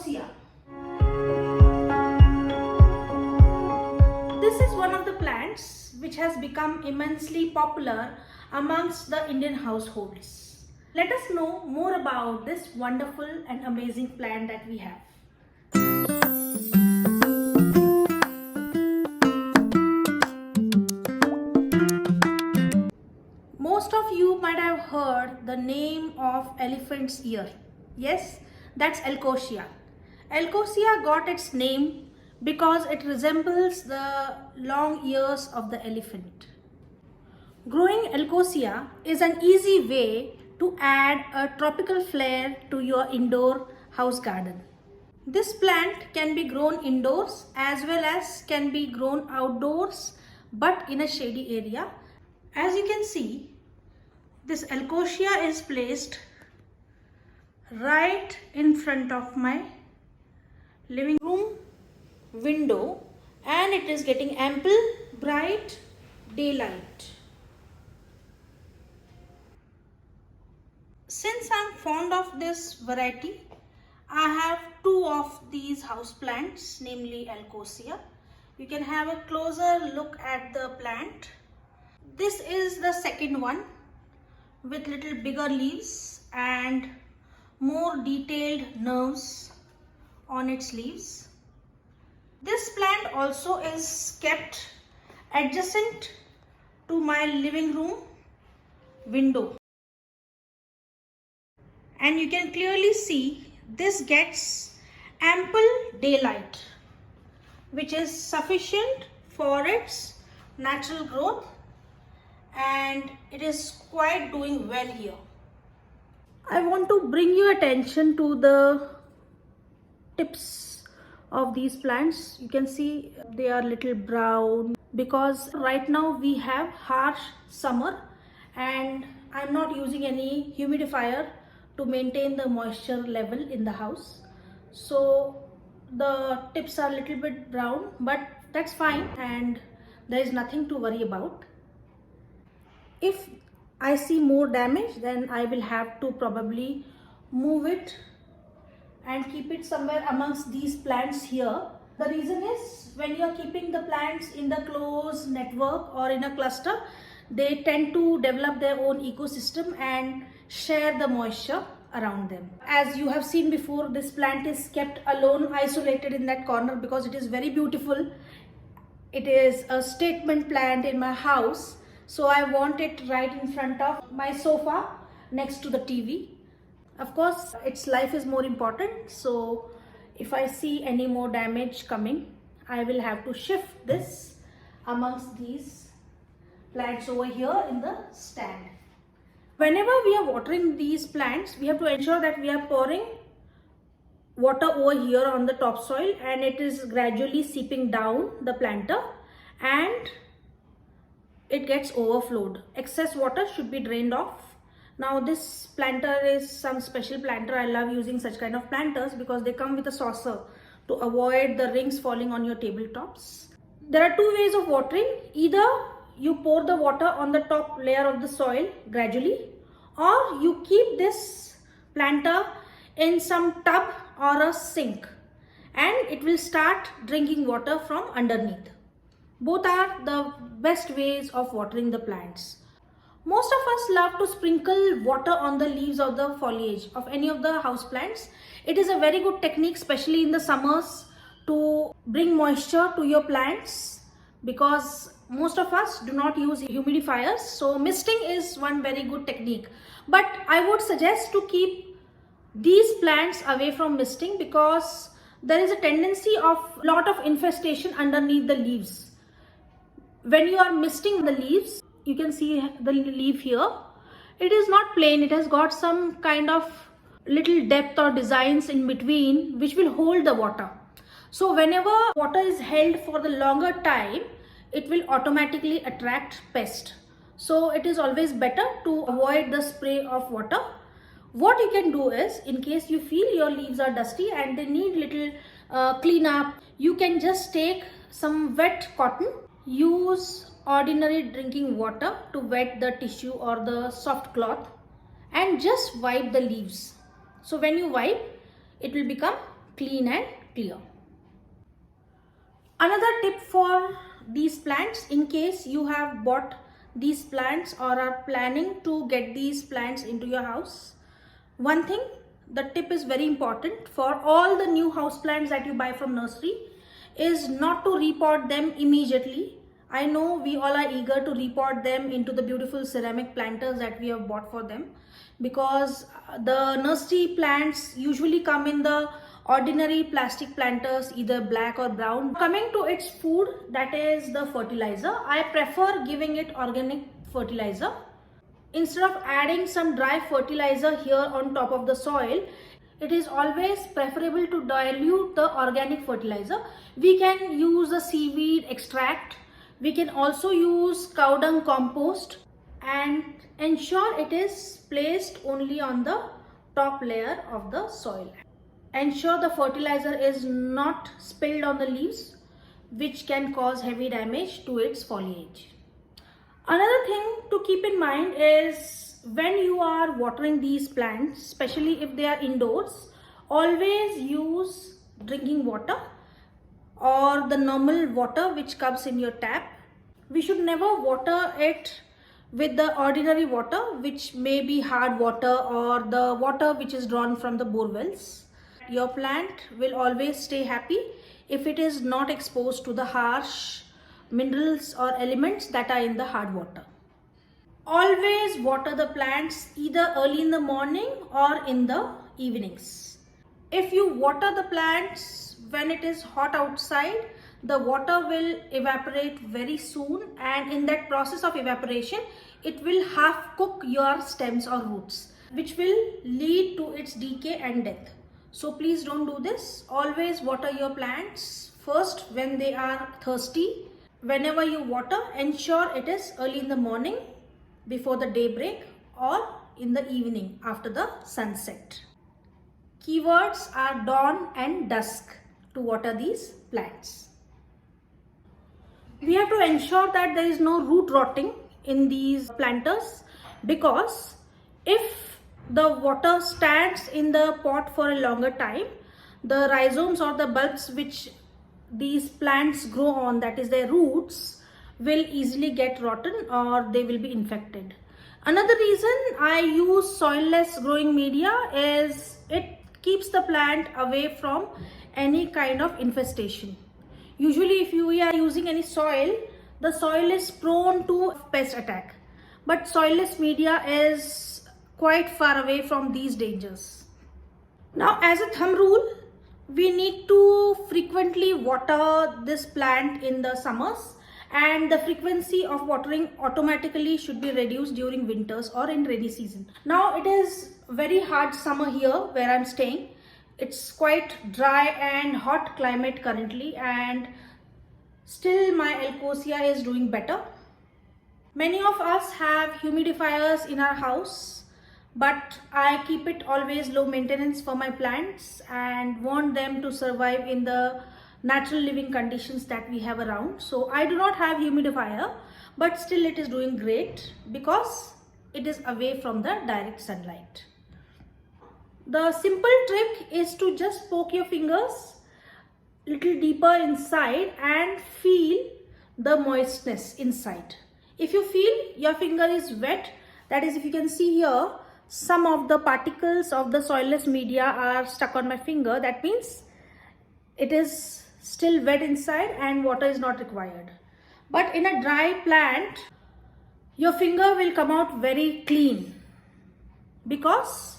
Alocasia. This is one of the plants which has become immensely popular amongst the Indian households. Let us know more about this wonderful and amazing plant that we have. Most of you might have heard the name of elephant's ear. Yes, that's Alocasia. Alocasia got its name because it resembles the long ears of the elephant. Growing Alocasia is an easy way to add a tropical flair to your indoor house garden. This plant can be grown indoors as well as can be grown outdoors, but in a shady area. As you can see, this Alocasia is placed right in front of my living room window and it is getting ample bright daylight. Since I'm fond of this variety, I have two of these house plants, namely Alocasia. You can have a closer look at the plant. This is the second one with little bigger leaves and more detailed nerves on its leaves. This plant also is kept adjacent to my living room window. And you can clearly see this gets ample daylight, which is sufficient for its natural growth, and it is quite doing well here. I want to bring your attention to the tips of these plants. You can see they are little brown because right now we have harsh summer and I'm not using any humidifier to maintain the moisture level in the house. So the tips are a little bit brown, but that's fine and there is nothing to worry about. If I see more damage, then I will have to probably move it and keep it somewhere amongst these plants here. The reason is when you are keeping the plants in the close network or in a cluster, they tend to develop their own ecosystem and share the moisture around them. As you have seen before, this plant is kept alone, isolated in that corner because it is very beautiful. It is a statement plant in my house. So I want it right in front of my sofa next to the TV. Of course, its life is more important. So if I see any more damage coming, I will have to shift this amongst these plants over here in the stand. Whenever we are watering these plants, we have to ensure that we are pouring water over here on the topsoil and it is gradually seeping down the planter and it gets overflowed. Excess water should be drained off. Now this planter is some special planter. I love using such kind of planters because they come with a saucer to avoid the rings falling on your tabletops. There are two ways of watering. Either you pour the water on the top layer of the soil gradually, or you keep this planter in some tub or a sink and it will start drinking water from underneath. Both are the best ways of watering the plants. Most of us love to sprinkle water on the leaves of the foliage of any of the house plants. It is a very good technique, especially in the summers, to bring moisture to your plants because most of us do not use humidifiers. So misting is one very good technique. But I would suggest to keep these plants away from misting because there is a tendency of lot of infestation underneath the leaves. When you are misting the leaves, you can see the leaf here. It is not plain. It has got some kind of little depth or designs in between which will hold the water. So whenever water is held for the longer time, it will automatically attract pest. So it is always better to avoid the spray of water. What you can do is, in case you feel your leaves are dusty and they need little cleanup, you can just take some wet cotton. Use ordinary drinking water to wet the tissue or the soft cloth and just wipe the leaves. So when you wipe, it will become clean and clear. Another tip for these plants, in case you have bought these plants or are planning to get these plants into your house, one thing, the tip is very important for all the new house plants that you buy from nursery, is not to repot them immediately. I know we all are eager to repot them into the beautiful ceramic planters that we have bought for them, because the nursery plants usually come in the ordinary plastic planters, either black or brown. Coming to its food, that is the fertilizer, I prefer giving it organic fertilizer. Instead of adding some dry fertilizer here on top of the soil, it is always preferable to dilute the organic fertilizer. We can use a seaweed extract. We can also use cow dung compost, and ensure it is placed only on the top layer of the soil. Ensure the fertilizer is not spilled on the leaves, which can cause heavy damage to its foliage. Another thing to keep in mind is when you are watering these plants, especially if they are indoors, always use drinking water or the normal water which comes in your tap. We should never water it with the ordinary water, which may be hard water or the water which is drawn from the bore wells. Your plant will always stay happy if it is not exposed to the harsh minerals or elements that are in the hard water. Always water the plants either early in the morning or in the evenings. If you water the plants when it is hot outside, the water will evaporate very soon, and in that process of evaporation, it will half cook your stems or roots, which will lead to its decay and death. So please don't do this. Always water your plants first when they are thirsty. Whenever you water, ensure it is early in the morning before the daybreak or in the evening after the sunset. Keywords are dawn and dusk to water these plants. We have to ensure that there is no root rotting in these planters, because if the water stands in the pot for a longer time, the rhizomes or the bulbs which these plants grow on, that is their roots, will easily get rotten or they will be infected. Another reason I use soilless growing media is it keeps the plant away from any kind of infestation. Usually if we are using any soil, the soil is prone to pest attack, but soilless media is quite far away from these dangers. Now, as a thumb rule, we need to frequently water this plant in the summers, and the frequency of watering automatically should be reduced during winters or in rainy season. Now it is very hard summer here where I'm staying. It's quite dry and hot climate currently, and still my Alocasia is doing better. Many of us have humidifiers in our house, but I keep it always low maintenance for my plants and want them to survive in the natural living conditions that we have around. So I do not have humidifier, but still it is doing great because it is away from the direct sunlight. The simple trick is to just poke your fingers little deeper inside and feel the moistness inside. If you feel your finger is wet, that is, if you can see here, some of the particles of the soilless media are stuck on my finger, that means it is still wet inside and water is not required. But in a dry plant, your finger will come out very clean because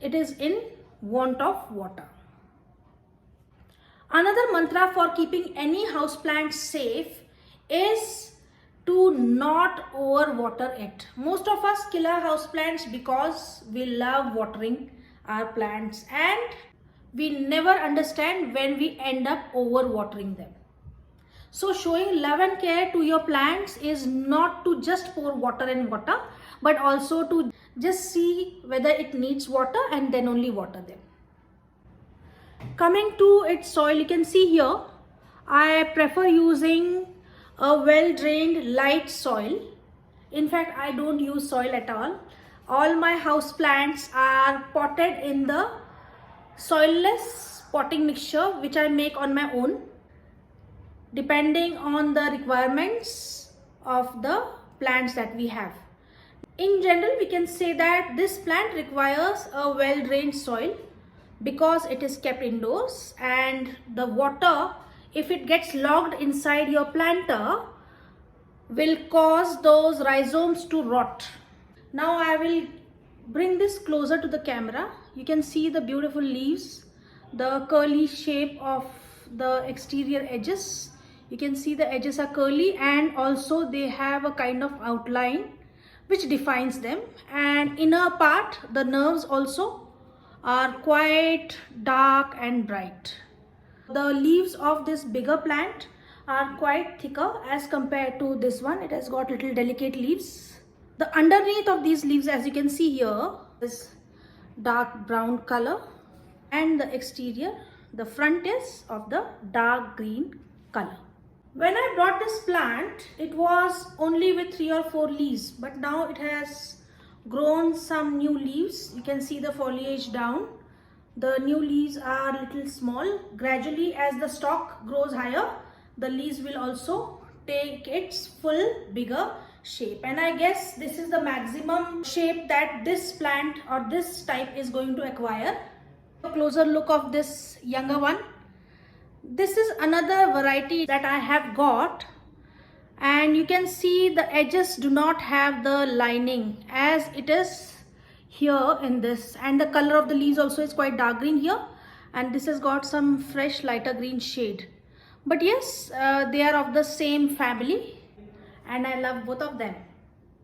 it is in want of water. Another mantra for keeping any houseplant safe is to not overwater it. Most of us kill our houseplants because we love watering our plants, and we never understand when we end up overwatering them. So showing love and care to your plants is not to just pour water and water, but also to just see whether it needs water and then only water them. Coming to its soil, you can see here, I prefer using a well-drained light soil. In fact, I don't use soil at all. All my house plants are potted in the soilless potting mixture which I make on my own, depending on the requirements of the plants that we have. In general, we can say that this plant requires a well-drained soil because it is kept indoors, and the water, if it gets locked inside your planter, will cause those rhizomes to rot. Now I will bring this closer to the camera. You can see the beautiful leaves, the curly shape of the exterior edges. You can see the edges are curly, and also they have a kind of outline which defines them, and inner part, the nerves also are quite dark and bright. The leaves of this bigger plant are quite thicker as compared to this one. It has got little delicate leaves. The underneath of these leaves, as you can see here, is dark brown color, and the exterior, the front is of the dark green color. When I brought this plant, it was only with 3 or 4 leaves, but now it has grown some new leaves. You can see the foliage down. The new leaves are little small. Gradually, as the stalk grows higher, the leaves will also take its full bigger shape, and I guess this is the maximum shape that this plant or this type is going to acquire. A closer look of this younger one. This is another variety that I have got, and you can see the edges do not have the lining as it is here in this, and the color of the leaves also is quite dark green here, and this has got some fresh lighter green shade. But yes, they are of the same family, and I love both of them.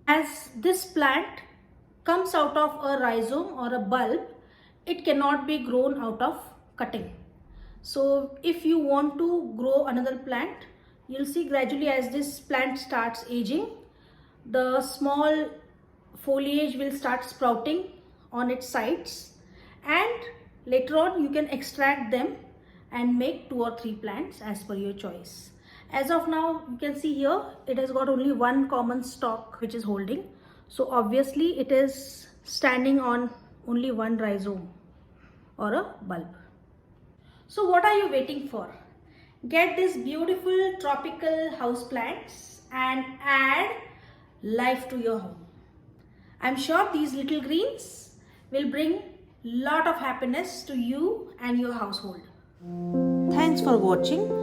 As this plant comes out of a rhizome or a bulb, it cannot be grown out of cutting. So if you want to grow another plant, you'll see gradually as this plant starts aging, the small foliage will start sprouting on its sides, and later on you can extract them and make 2 or 3 plants as per your choice. As of now, you can see here it has got only one common stalk which is holding, so obviously it is standing on only one rhizome or a bulb. So what are you waiting for? Get these beautiful tropical house plants and add life to your home. I'm sure these little greens will bring lot of happiness to you and your household. Thanks for watching.